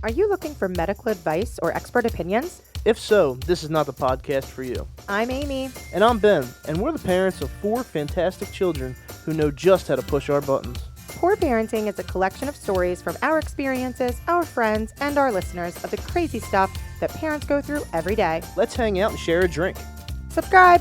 Are you looking for medical advice or expert opinions? If so, this is not the podcast for you. I'm Amy. And I'm Ben, and we're the parents of 4 fantastic children who know just how to push our buttons. Poor Parenting is a collection of stories from our experiences, our friends, and our listeners of the crazy stuff that parents go through every day. Let's hang out and share a drink. Subscribe!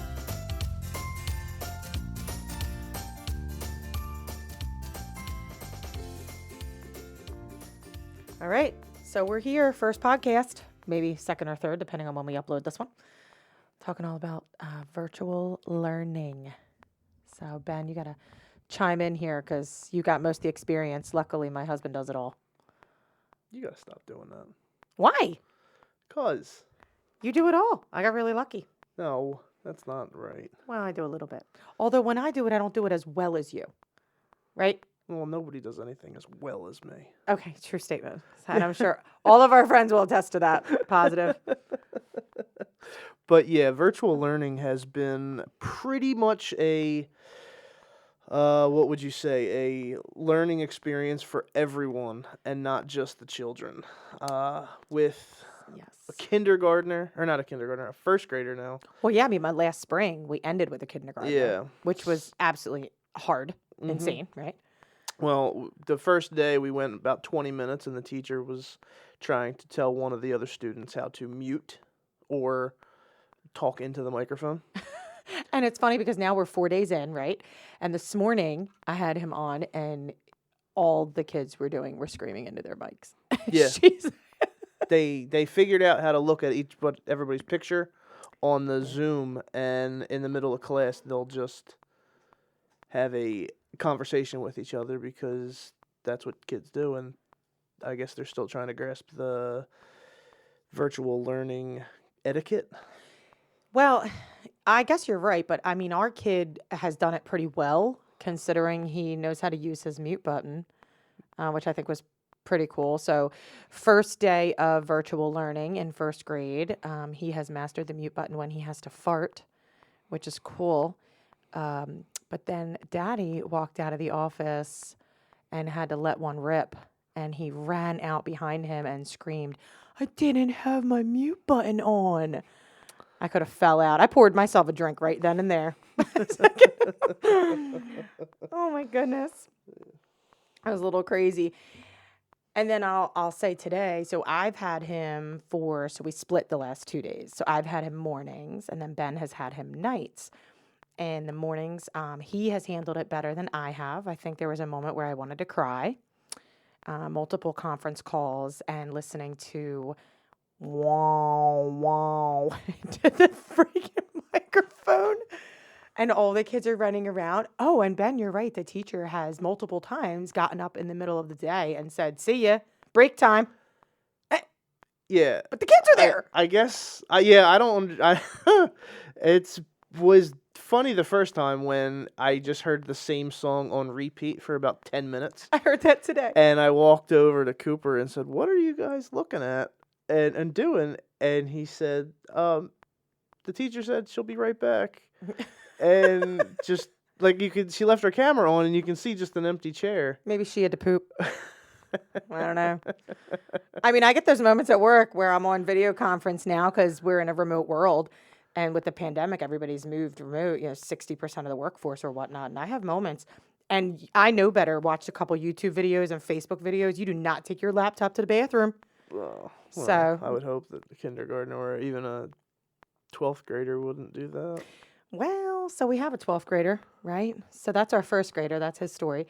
All right, so we're here, first podcast, maybe second or third, depending on when we upload this one. Talking all about virtual learning. So, Ben, you got to chime in here because you got most of the experience. Luckily, my husband does it all. You gotta stop doing that. Why? 'Cause. You do it all. I got really lucky. No, that's not right. Well, I do a little bit. Although when I do it, I don't do it as well as you. Right? Well, nobody does anything as well as me. Okay, true statement. And I'm sure all of our friends will attest to that. Positive. But yeah, virtual learning has been pretty much a, what would you say, a learning experience for everyone and not just the children. With Yes. a kindergartner, or not a kindergartner, a first grader now. Well, yeah, I mean, my last spring, we ended with a kindergarten. Yeah. Which was absolutely hard, insane, right? Well, the first day we went about 20 minutes and the teacher was trying to tell one of the other students how to mute or talk into the microphone. And it's funny because now we're 4 days in, right? And this morning I had him on and all the kids were screaming into their mics. Yeah. Jeez. They figured out how to look at everybody's picture on the Zoom, and in the middle of class they'll just have a conversation with each other because that's what kids do, and I guess they're still trying to grasp the virtual learning etiquette. Well, I guess you're right, but I mean, our kid has done it pretty well considering he knows how to use his mute button, which I think was pretty cool. So first day of virtual learning in first grade, he has mastered the mute button when he has to fart, which is cool. But then Daddy walked out of the office and had to let one rip, and he ran out behind him and screamed, "I didn't have my mute button on." I could have fell out. I poured myself a drink right then and there. Oh my goodness. I was a little crazy. And then I'll say today, so I've had him so we split the last 2 days. So I've had him mornings, and then Ben has had him nights. And the mornings, he has handled it better than I have. I think there was a moment where I wanted to cry. Multiple conference calls and listening to wow to the freaking microphone. And all the kids are running around. Oh, and Ben, you're right. The teacher has multiple times gotten up in the middle of the day and said, "See ya, break time." Yeah. But the kids are there. I guess, I don't, it was funny the first time when I just heard the same song on repeat for about 10 minutes. I heard that today. And I walked over to Cooper and said, "What are you guys looking at and doing?" And he said, "The teacher said she'll be right back." And just like she left her camera on and you can see just an empty chair. Maybe she had to poop. I don't know. I mean, I get those moments at work where I'm on video conference now because we're in a remote world. And with the pandemic, everybody's moved remote, 60% of the workforce or whatnot. And I have moments. And I know better. Watched a couple YouTube videos and Facebook videos. You do not take your laptop to the bathroom. Well, So I would hope that the kindergartner or even a 12th grader wouldn't do that. Well, so we have a 12th grader, right? So that's our first grader. That's his story.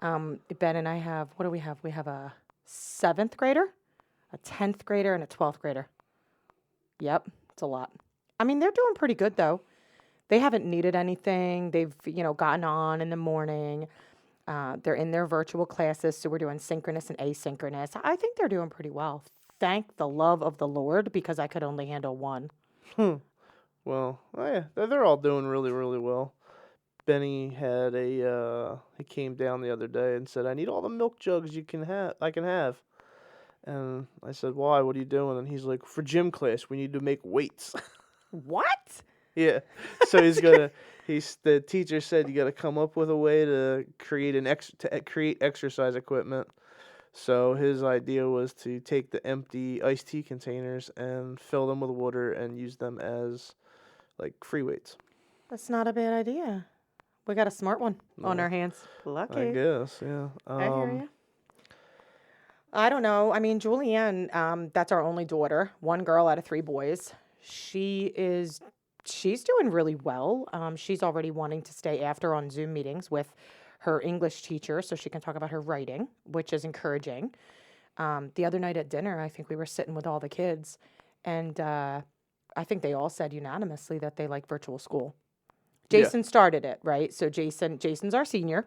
Ben and I have, what do we have? We have a 7th grader, a 10th grader, and a 12th grader. Yep, it's a lot. I mean, they're doing pretty good, though. They haven't needed anything. They've, gotten on in the morning. They're in their virtual classes, so we're doing synchronous and asynchronous. I think they're doing pretty well. Thank the love of the Lord, because I could only handle one. Well, yeah, they're all doing really, really well. Benny had he came down the other day and said, "I need all the milk jugs I can have." And I said, "Why? What are you doing?" And he's like, "For gym class, we need to make weights." What? Yeah. So the teacher said you got to come up with a way to create create exercise equipment So his idea was to take the empty iced tea containers and fill them with water and use them as like free weights. That's not a bad idea. We got a smart one on Yeah, our hands. I Lucky. guess, yeah. I hear you. I don't know. I mean, Julianne, that's our only daughter, one girl out of 3 boys. She's doing really well. She's already wanting to stay after on Zoom meetings with her English teacher so she can talk about her writing, which is encouraging. The other night at dinner, I think we were sitting with all the kids, and I think they all said unanimously that they like virtual school. Yeah. Jason started it, right? So Jason's our senior,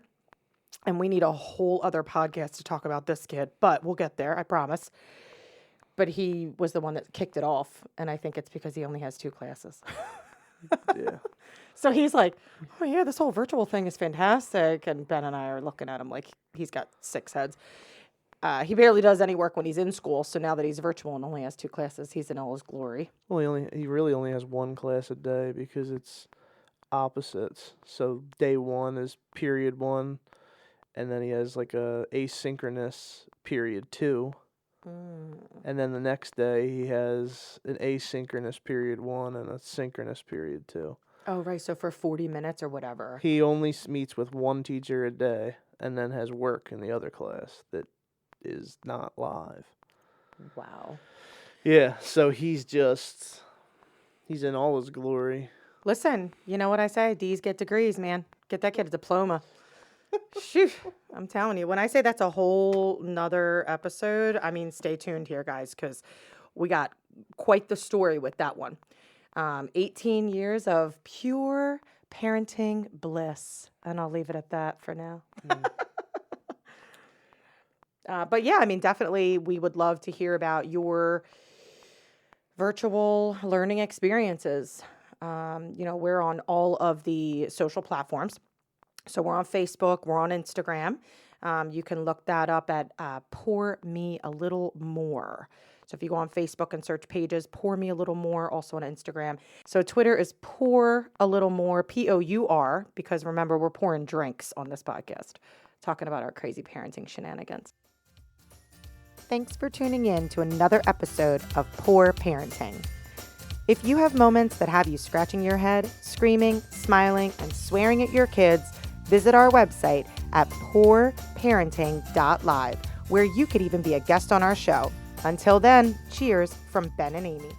and we need a whole other podcast to talk about this kid, but we'll get there, I promise. But he was the one that kicked it off, and I think it's because he only has 2 classes. Yeah. So he's like, oh yeah, this whole virtual thing is fantastic. And Ben and I are looking at him like he's got 6 heads. He barely does any work when he's in school. So now that he's virtual and only has 2 classes, he's in all his glory. Well, he really only has 1 class a day because it's opposites. So day 1 is period 1, and then he has like a asynchronous period 2. And then the next day he has an asynchronous period 1 and a synchronous period 2. Oh, right. So for 40 minutes or whatever. He only meets with 1 teacher a day and then has work in the other class that is not live. Wow. Yeah, so he's in all his glory. Listen, you know what I say? D's get degrees, man. Get that kid a diploma. Shoot. I'm telling you, when I say that's a whole nother episode, I mean, stay tuned here, guys, because we got quite the story with that one. 18 years of pure parenting bliss. And I'll leave it at that for now. But yeah, I mean, definitely we would love to hear about your virtual learning experiences. We're on all of the social platforms. So we're on Facebook, we're on Instagram. You can look that up at Pour Me a Little More. So if you go on Facebook and search pages, Pour Me a Little More, also on Instagram. So Twitter is Pour a Little More, POUR, because remember, we're pouring drinks on this podcast, talking about our crazy parenting shenanigans. Thanks for tuning in to another episode of Poor Parenting. If you have moments that have you scratching your head, screaming, smiling, and swearing at your kids, visit our website at poorparenting.live, where you could even be a guest on our show. Until then, cheers from Ben and Amy.